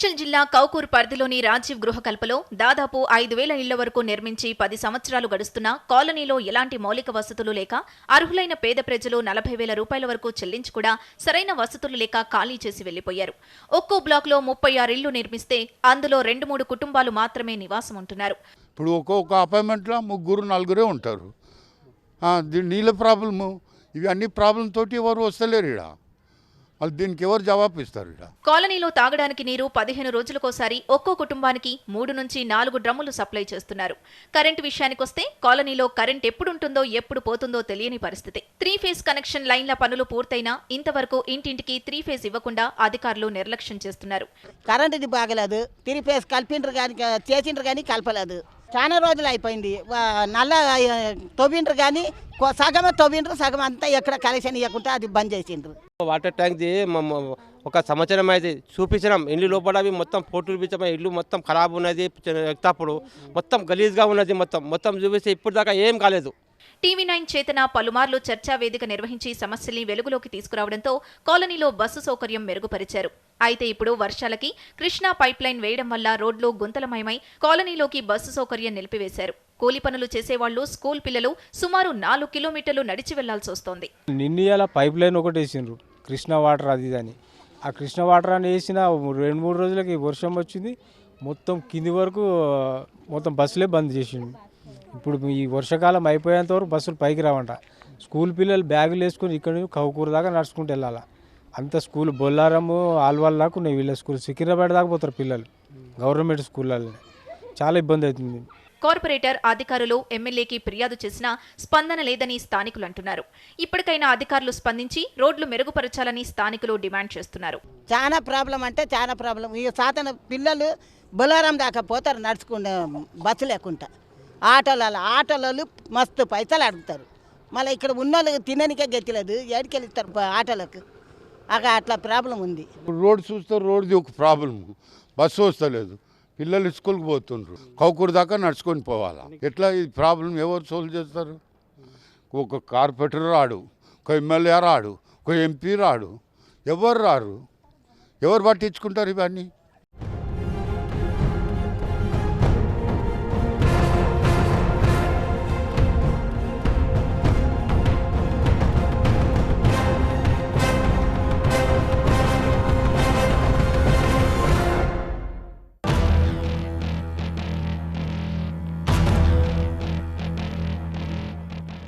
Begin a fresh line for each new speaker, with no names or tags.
మేడ్చల్ జిల్లా కౌకూర్ పరిధిలోని రాజీవ్ గృహకల్పలో దాదాపు 5,000 ఇళ్ల వరకు నిర్మించి 10 సంవత్సరాలు గడుస్తున్నా కాలనీలో ఎలాంటి మౌలిక వసతులు లేక అర్హులైన పేద ప్రజలు 40,000 రూపాయల వరకు చెల్లించి కూడా సరైన వసతులు లేక ఖాళీ చేసి వెళ్లిపోయారు. ఒక్కో బ్లాక్లో 36 ఇళ్లు నిర్మిస్తే అందులో 2-3 కుటుంబాలు మాత్రమే నివాసం ఉంటున్నారు.
ఇప్పుడు ఒక్కొక్క అపార్ట్మెంట్లో 3-4 ఉంటారు. నీళ్ళ ప్రాబ్లము, ఇవి అన్ని ప్రాబ్లం తోటి ఎవరు వస్తలేరు ఇక్కడ. దీనికి ఎవరు జవాబు ఇస్తారు? ఇక్కడ
కాలనీలో తాగడానికి నీరు 15 రోజులకోసారి ఒక్కో కుటుంబానికి 3 నుంచి 4 డ్రమ్ములు సప్లై చేస్తున్నారు. కరెంటు విషయానికొస్తే కాలనీలో కరెంట్ ఎప్పుడుంటుందో ఎప్పుడు పోతుందో తెలియని పరిస్థితి. 3 ఫేజ్ కనెక్షన్ లైన్ల పనులు పూర్తయినా ఇంతవరకు ఇంటింటికి 3 ఫేజ్ ఇవ్వకుండా అధికారులు నిర్లక్ష్యం చేస్తున్నారు.
కరెంటుది బాగలేదు, 3 ఫేజ్ కలిపిండ్రు కానీ చేసిండ్రు కానీ కలపలేదు. చాలా రోజులు అయిపోయింది. నల్ల తవ్విండ్రు కానీ సగమే తవ్విండ్రు, సగం అంతా ఎక్కడ కనెక్షన్ ఇవ్వకుండా అది బంద్ చేసిండ్రు.
వాటర్ ట్యాంక్ది ఒక సంవత్సరం అయితే చూపించినాం. ఇల్లు లోపల మొత్తం పోటులు పిచ్చమ ఇల్లు మొత్తం ఖరాబ్ ఉన్నది, ఎక్తప్పుడు మొత్తం గలీజ్గా ఉన్నది, మొత్తం చూపిస్తే ఇప్పుడు దాకా ఏం కాలేదు.
టీవీ9 చేతన పలుమార్లు చర్చా వేదిక నిర్వహించి సమస్యల్ని వెలుగులోకి తీసుకురావడంతో కాలనీలో బస్సు సౌకర్యం మెరుగుపరిచారు. అయితే ఇప్పుడు వర్షాలకి కృష్ణా పైప్లైన్ వేయడం వల్ల రోడ్లు గుంతలమయమై కాలనీలోకి బస్సు సౌకర్యం నిలిపివేశారు. కూలి పనులు చేసేవాళ్లు, స్కూల్ పిల్లలు సుమారు 4 కిలోమీటర్లు నడిచి వెళ్లాల్సి వస్తోంది.
నిన్నీయాల పైప్ లైన్ ఒకటి వేసిండ్రు, కృష్ణా వాటర్ అది అని. ఆ కృష్ణా వాటర్ అని వేసిన 2-3 రోజులకి వర్షం వచ్చింది, మొత్తం కింది వరకు మొత్తం బస్సులే బంద్ చేసిండు. ఇప్పుడు ఈ వర్షాకాలం అయిపోయేంత వరకు బస్సులు పైకి రావంట. స్కూల్ పిల్లలు బ్యాగులు వేసుకొని ఇక్కడ నుంచి కౌకూరు దాకా నడుచుకుంటూ వెళ్ళాలి. అంత స్కూల్ బొల్లారము, ఆల్వాల్ దాకా ఉన్నాయి వీళ్ళ స్కూల్. సికింద్రాబాద్ దాకా పోతారు పిల్లలు, గవర్నమెంట్ స్కూళ్ళని. చాలా ఇబ్బంది అవుతుంది.
కార్పొరేటర్, అధికారులు ఎమ్మెల్యేకి ఫిర్యాదు చేసినా స్పందన లేదని స్థానికులు అంటున్నారు. ఇప్పటికైనా అధికారులు స్పందించి రోడ్లు మెరుగుపరచాలని స్థానికులు డిమాండ్ చేస్తున్నారు.
చాలా ప్రాబ్లం అంటే చాలా ప్రాబ్లం. ఈ సాతన పిల్లలు బొలారం దాకా పోతారు నడుచుకుంటే, బస్సు లేకుండా. ఆటోలలో మస్తు పైసలు అడుగుతారు. మళ్ళీ ఇక్కడ ఉన్న వాళ్ళు తిననికే గెచ్చలేదు, ఏడికెళ్ళి ఇస్తారు ఆటోలకు. అట్లా ప్రాబ్లం ఉంది.
రోడ్ చూస్తే రోడ్ది ఒక ప్రాబ్లం, బస్సు వస్తలేదు, పిల్లలు స్కూల్కి పోతుండ్రు, కౌకూరు దాకా నడుచుకొని పోవాలా. ఎట్లా ఈ ప్రాబ్లం ఎవరు సాల్వ్ చేస్తారు? ఒక కార్పొరేటర్ రాడు, ఒక ఎమ్మెల్యే రాడు, ఒక ఎంపీ రాడు, ఎవరు రారు, ఎవరు పట్టించుకుంటారు ఇవన్నీ?